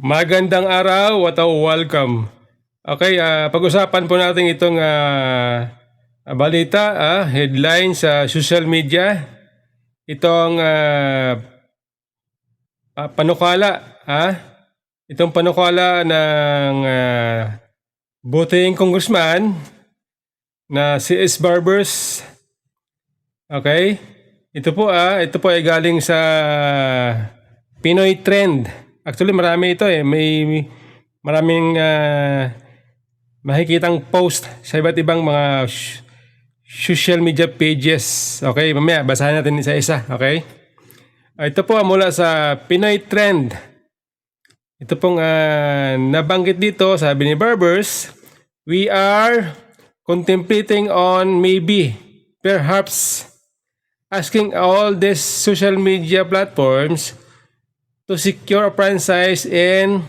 Magandang araw at welcome. Okay, pag-usapan po natin itong balita, headline sa social media. Itong panukala, itong panukala ng buting congressman na si S. Barbers. Okay? Ito po ay galing sa Pinoy Trend. Actually, marami ito may maraming makikitang post sa iba't ibang mga social media pages. Okay, mamaya basahin natin isa-isa, okay? Ito po mula sa Pinoy Trend. Ito pong nabanggit dito, sabi ni Barbers, we are contemplating on maybe, perhaps, asking all these social media platforms to secure a franchise in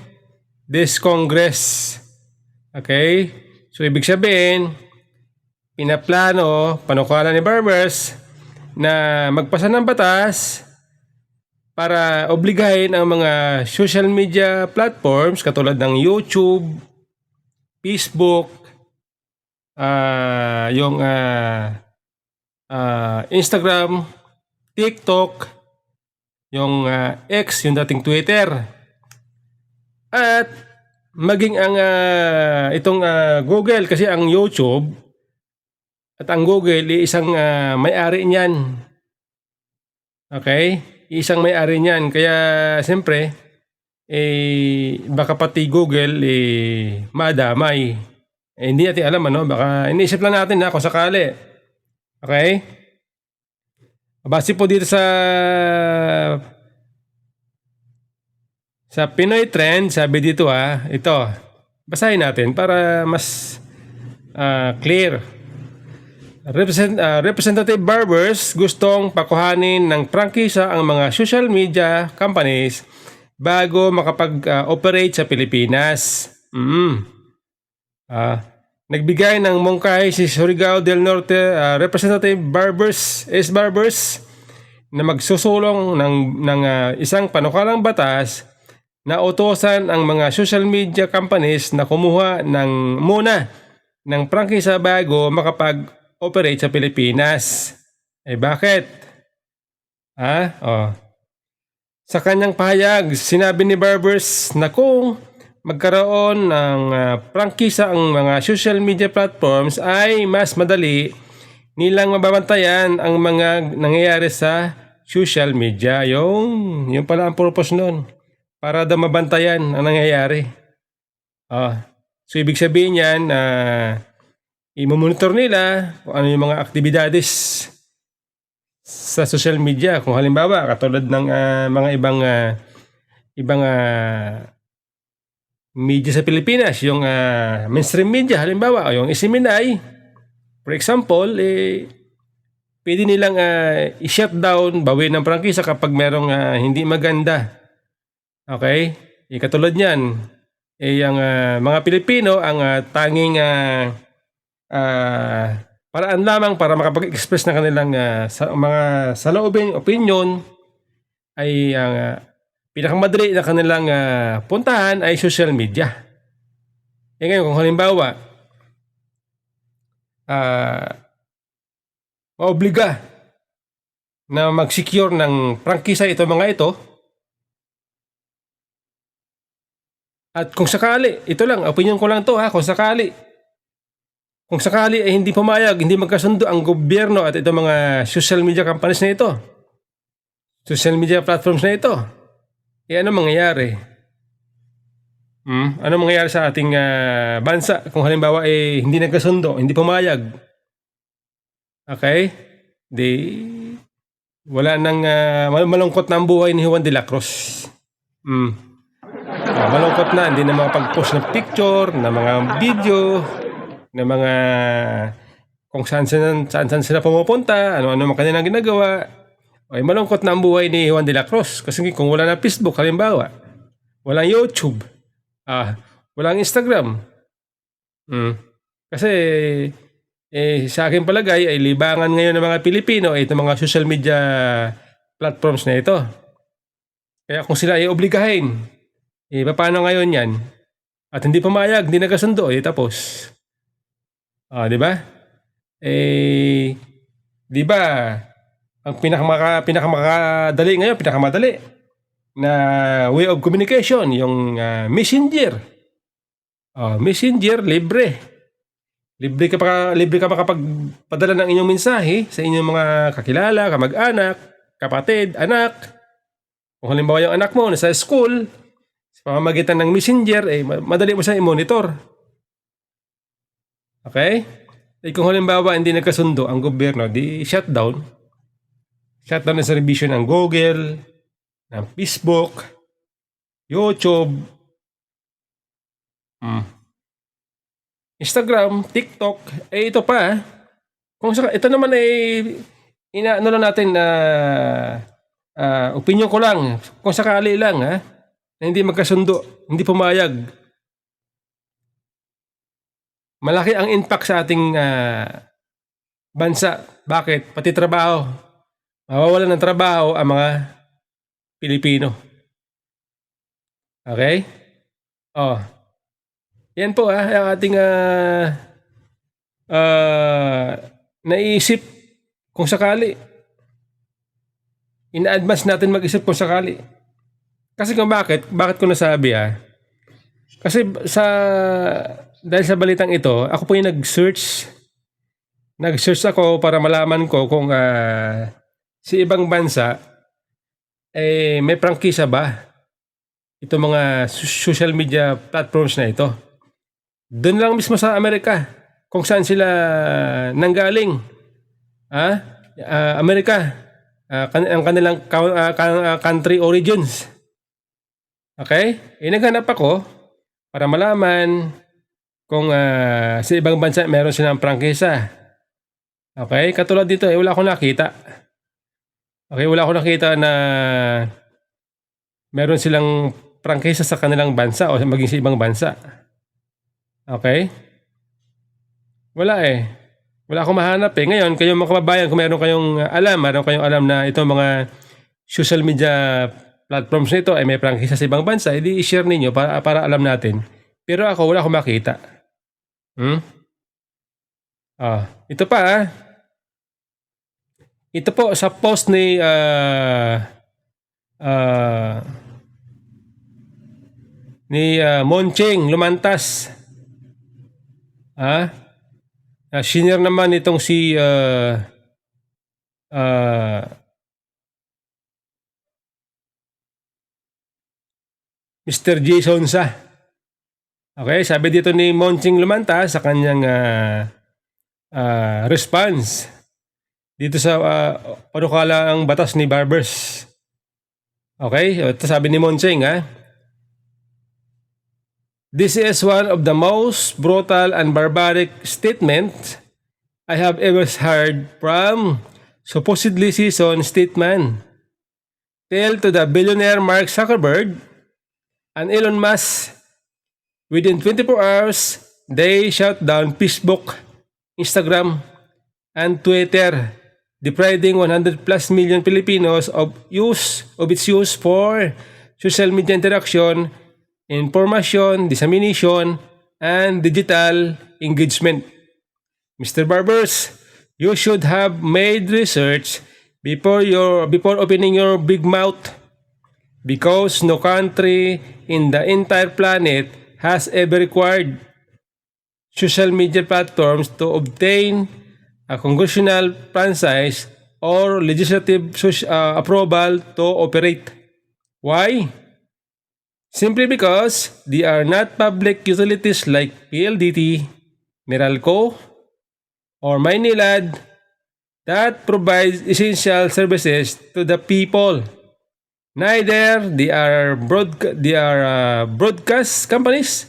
this Congress. Okay? So, ibig sabihin, panukala ni Barbers na magpasa ng batas para obligahin ang mga social media platforms katulad ng YouTube, Facebook, yung Instagram, TikTok, yung X, yung dating Twitter, at maging ang itong Google, kasi ang YouTube at ang Google isang may-ari niyan. Okay? Isang may-ari niyan. Kaya siyempre baka pati Google madamay. Hindi natin alam baka iniisip lang natin kung sakali. Okay? Base po dito sa Pinoy Trend, sabi dito ito. Basahin natin para mas clear. Representative Barbers gustong pakuhanin ng prangkisa ang mga social media companies bago makapag-operate sa Pilipinas. Nagbigay ng mungkahi si Surigao del Norte Representative Barbers, S. Barbers, na magsusulong ng isang panukalang batas na utosan ang mga social media companies na kumuha muna ng prangkisa bago makapag-operate sa Pilipinas. Bakit? Sa kanyang pahayag, sinabi ni Barbers na kung magkaroon ng prangkisa ang mga social media platforms ay mas madali nilang mababantayan ang mga nangyayari sa social media. Yung pala ang purpose nun. Para daw mabantayan ang nangyayari. So ibig sabihin yan, i-monitor nila kung ano yung mga aktibidades sa social media. Kung halimbawa, katulad ng mga ibang media sa Pilipinas, yung mainstream media, halimbawa, o yung Isiminay, for example, pwede nilang i-shutdown, bawin ng prangkisa kapag merong hindi maganda. Okay? Katulad niyan, yung mga Pilipino, ang tanging paraan lamang para makapag-express ng kanilang mga saloobin, opinion, ay pinakamadali na kanilang puntahan ay social media. Ngayon, kung halimbawa, maobliga na mag-secure ng prangkisa ito mga ito, at kung sakali, ito lang, opinion ko lang to kung sakali ay hindi pumayag, hindi magkasundo ang gobyerno at itong mga social media companies na ito, social media platforms na ito, ano mangyayari? Ano mangyayari sa ating bansa kung halimbawa hindi nagkasundo, hindi pumayag? Okay? Wala nang malungkot na ang buhay ni Juan de la Cruz. Malungkot na, hindi na makapag-post ng picture, na mga video, na mga kung saan sila pumupunta, ano mga kanilang ginagawa. Malungkot na ang buhay ni Juan de la Cruz. Kasi kung wala na Facebook, halimbawa, walang YouTube, walang Instagram. Kasi sa aking palagay ay libangan ngayon ng mga Pilipino itong mga social media platforms na ito. Kaya kung sila ay obligahin Paano ngayon yan? At hindi pumayag, hindi nagkasundo, tapos. Di ba? Di ba, ang pinakamakadali ngayon, pinakamadali na way of communication, yung messenger. Messenger, libre. Libre ka makapagpadala ng inyong mensahe sa inyong mga kakilala, kamag-anak, kapatid, anak. Kung halimbawa yung anak mo nasa school, sa pamamagitan ng messenger, madali mo siya i-monitor. Okay? Kung halimbawa hindi nagkasundo ang gobyerno, di shutdown. Shutdown ng servisyo ng Google, ng Facebook, YouTube, Instagram, TikTok, ito pa. Ito naman inaano lang natin na opinion ko lang, kung sakali lang na hindi magkasundo, hindi pumayag. Malaki ang impact sa ating bansa. Bakit? Pati trabaho. Mawawalan ng trabaho ang mga Pilipino. Okay? Yan po ang ating naisip kung sakali. In-advance natin mag-isip kung sakali. Kasi kung bakit ko nasabi kasi dahil sa balitang ito, ako po yung nag-search ako para malaman ko kung sa ibang bansa may prangkisa ba itong mga social media platforms na ito. Doon lang mismo sa Amerika kung saan sila nanggaling. Amerika, ang kanilang country origins. Okay? Naghanap ako para malaman kung sa ibang bansa meron silang prangkisa. Okay? Katulad dito, wala akong nakita. Okay? Wala akong nakita na meron silang prangkisa sa kanilang bansa o maging sa ibang bansa. Okay? Wala Wala akong mahanap Ngayon, kayong mga kababayan, kung meron kayong alam na itong mga social media platforms nito ay may prangkisa sa ibang bansa, edi i-share ninyo para alam natin. Pero ako, wala akong makita. Ito pa Ito po sa post ni Moncheng Lumantas. Senior naman itong si Mr. Jason Sa. Okay, sabi dito ni Moncheng Lumantas sa kanyang response dito sa panukalaang batas ni Barbers. Okay, ito sabi ni Moncheng "This is one of the most brutal and barbaric statements I have ever heard from supposedly seasoned statesman. Tell to the billionaire Mark Zuckerberg and Elon Musk, within 24 hours, they shut down Facebook, Instagram, and Twitter, depriving 100 plus million Filipinos of its use for social media interaction, information, dissemination, and digital engagement. Mr. Barbers, you should have made research before opening your big mouth, because no country in the entire planet has ever required social media platforms to obtain a congressional franchise or legislative approval to operate. Why? Simply because they are not public utilities like PLDT, Meralco, or Maynilad that provides essential services to the people. Neither they are broadcast companies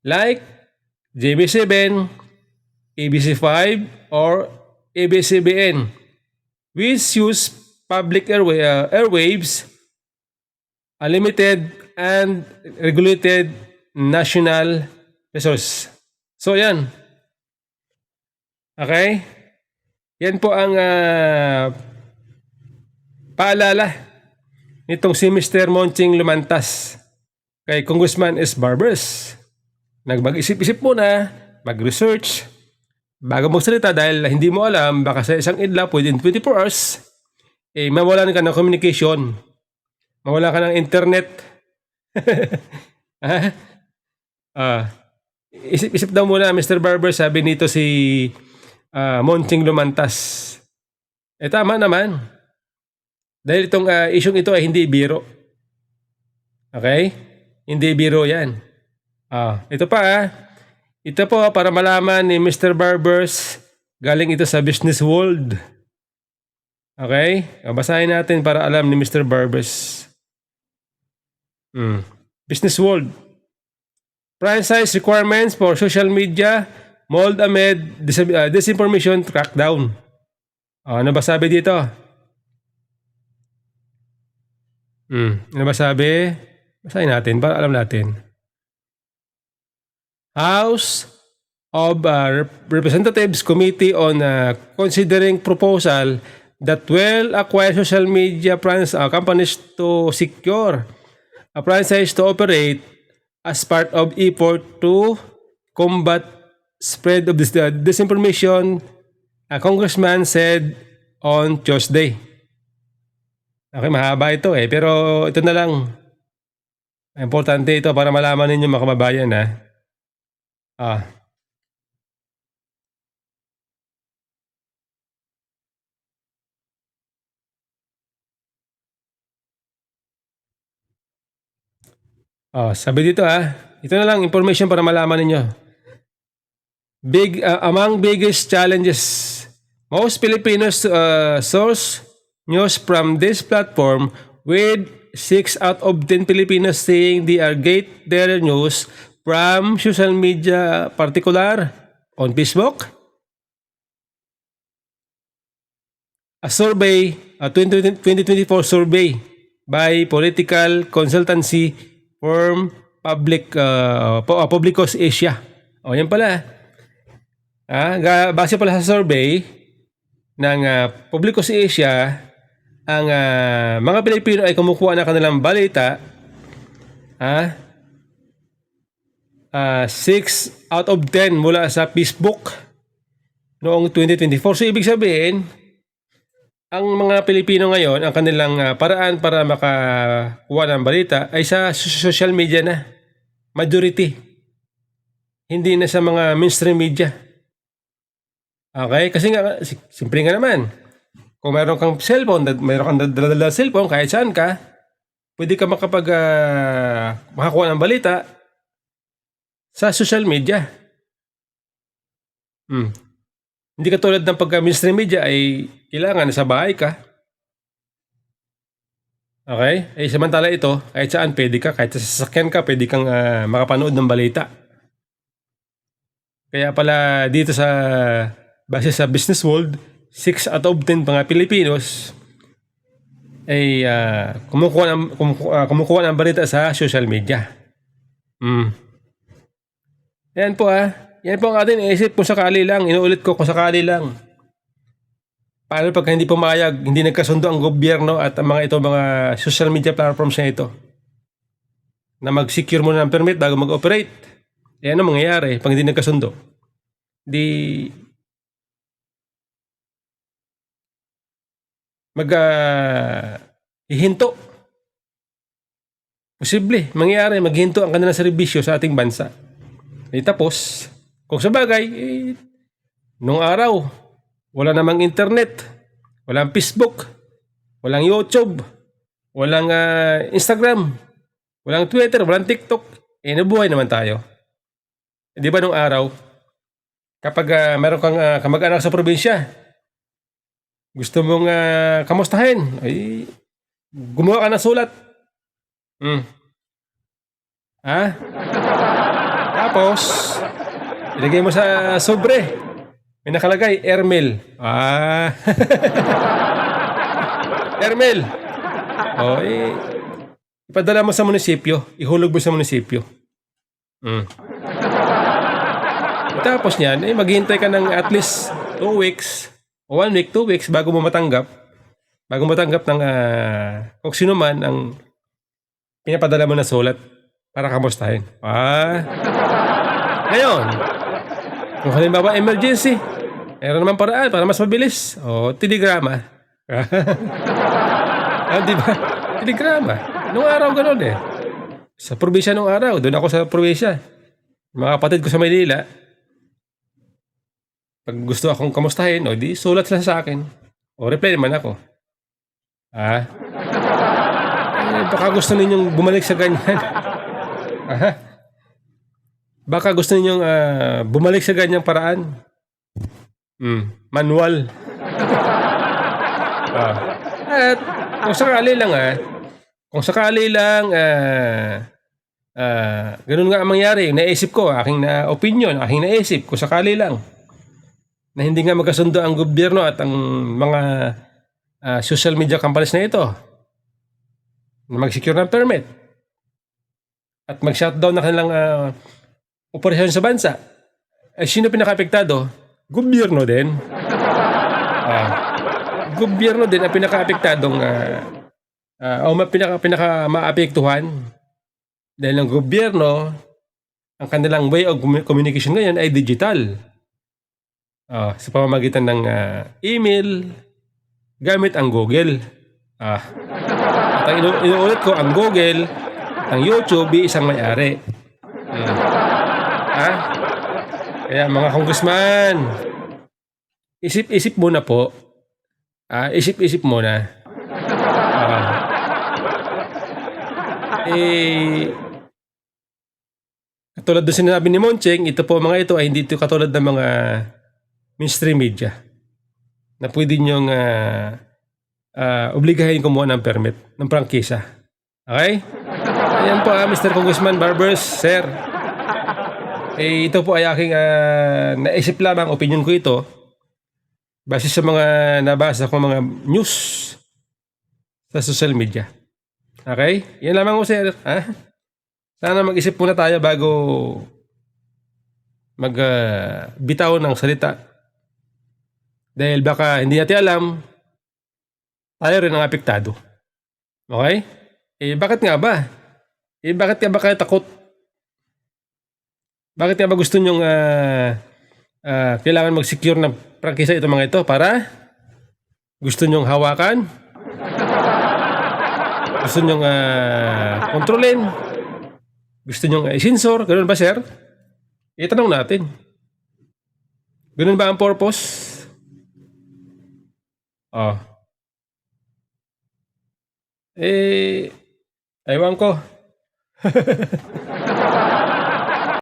like JB7, ABC5, or ABS-CBN, which use public airwaves, a limited and regulated national resource. So yan. Okay? Yan po ang paalala nitong si Mr. Moncheng Lumantas. kay Congressman S. Barbers. Mag-isip-isip muna, mag-research, bago magsalita dahil hindi mo alam, baka sa isang idlap within 24 hours, mawalan ka ng communication. Mawala ka ng internet. Isip-isip daw muna, Mr. Barber, sabi nito si Monching Lumantas. Tama naman. Dahil itong isyong ito ay hindi biro. Okay? Hindi biro yan. Ito pa Ito po para malaman ni Mr. Barbers, galing ito sa Business World. Okay? Basahin natin para alam ni Mr. Barbers. Business World. Franchise requirements for social media mold amid disinformation crackdown. Ano ba sabi dito? Ano ba sabi? Basahin natin para alam natin. House of Representatives Committee on considering proposal that will acquire social media companies to secure a franchise to operate as part of effort to combat spread of disinformation, a congressman said on Tuesday. Okay, mahaba ito pero ito na lang. Importante ito para malaman ninyo mga kababayan sabi dito ito na lang information para malaman ninyo. Among biggest challenges, most Filipinos source news from this platform, with 6 out of 10 Filipinos saying they are get their news from social media, particular on Facebook. A survey, a 2024 survey by political consultancy firm Publicos Asia. Yan pala. Base pala sa survey ng Publicos Asia, ang mga Pilipino ay kumukuha ng kanilang balita 6 out of 10 mula sa Facebook noong 2024. So ibig sabihin, ang mga Pilipino ngayon, ang kanilang paraan para makakuha ng balita ay sa social media na. Majority. Hindi na sa mga mainstream media. Okay? Kasi nga, simple nga naman. Kung mayroon kang cellphone, mayroon kang dala cellphone, kahit saan ka, pwede ka makakuha ng balita sa social media. Hindi katulad ng pagka-mainstream media ay kailangan nasa bahay ka. Okay? Samantala ito, kahit saan pwede ka, kahit sa sasakyan ka, pwede kang makapanood ng balita. Kaya pala dito base sa Business World, 6 out of 10 mga Pilipinos ay kumukuha ng balita sa social media. Yan po Yan po ang ating iisip kung sakali lang. Inuulit ko kung sakali lang. Paano pag hindi pumayag, hindi nagkasundo ang gobyerno at ang mga social media platforms na ito na mag-secure muna ng permit bago mag-operate? Ano mangyayari pag hindi nagkasundo? Hihinto. Posible, mangyayari, maghinto ang kanilang serbisyo sa ating bansa. Tapos, kung sa bagay, nung araw, wala namang internet, walang Facebook, walang YouTube, walang Instagram, walang Twitter, walang TikTok, nabuhay naman tayo. Di ba nung araw, kapag meron kang kamag-anak sa probinsya, gusto mong kamustahin, gumawa ka ng sulat. Tapos, ilagay mo sa sobre. May nakalagay, airmail. Airmail. Ipadala mo sa munisipyo. Ihulog mo sa munisipyo. Tapos niyan, maghihintay ka ng at least 2 weeks, o 1 week, 2 weeks bago mo matanggap. Bago matanggap ng kung sino man ang pinapadala mo na sulat. para kamustahin. Ngayon, kung halimbawa emergency, meron naman paraan para mas mabilis. Telegrama. Di ba? Telegrama. Nung araw ganun eh. Sa probinsya nung araw, doon ako sa probinsya. Mga kapatid ko sa Maynila, pag gusto akong kamustahin, di sulat sila sa akin. Reply naman ako. Baka gusto ninyong bumalik sa ganyan. Baka gusto ninyong bumalik sa ganyang paraan. Manual. At kung sakali lang, ganun nga ang mangyari. Naisip ko, aking opinion, aking naisip, kung sakali lang na hindi nga magkasundo ang gobyerno at ang mga social media companies na ito na mag-secure ng permit at mag-shutdown na kanilang operasyon sa bansa, sino pinaka-apektado? Gobyerno din. Gobyerno din ang pinaka-apektadong pinaka-maapektuhan dahil ang gobyerno, ang kanilang way of communication ngayon ay digital. Sa pamamagitan ng email, gamit ang Google. At ang inuulit ko, ang Google, ang YouTube, isang may-ari. Kaya mga congressman, isip-isip muna po. Isip-isip muna. Katulad doon sinabi ni Moncheng, ito po mga ito ay hindi ito katulad ng mga mainstream media na pwede nyong obligahin kumuha ng permit ng prangkisa. Okay? Ayan po Mr. Congressman Barbers, sir. Ito po ay aking naisip lamang, opinion ko ito base sa mga nabasa ko mga news sa social media. Okay? Yan lamang po, sir. Sana mag-isip muna tayo bago bitaw ng salita. Dahil baka hindi natin alam, tayo rin ang apektado. Okay? Bakit nga ba? Bakit nga ba kayo takot? Bakit nga ba gusto nyong kailangan mag-secure ng prangkisa ito mga ito para gusto nyong hawakan? Gusto nyong kontrolin? Gusto nyong i-sensor? Ganun ba, sir? Itanong natin. Ganun ba ang purpose? Ewan ko.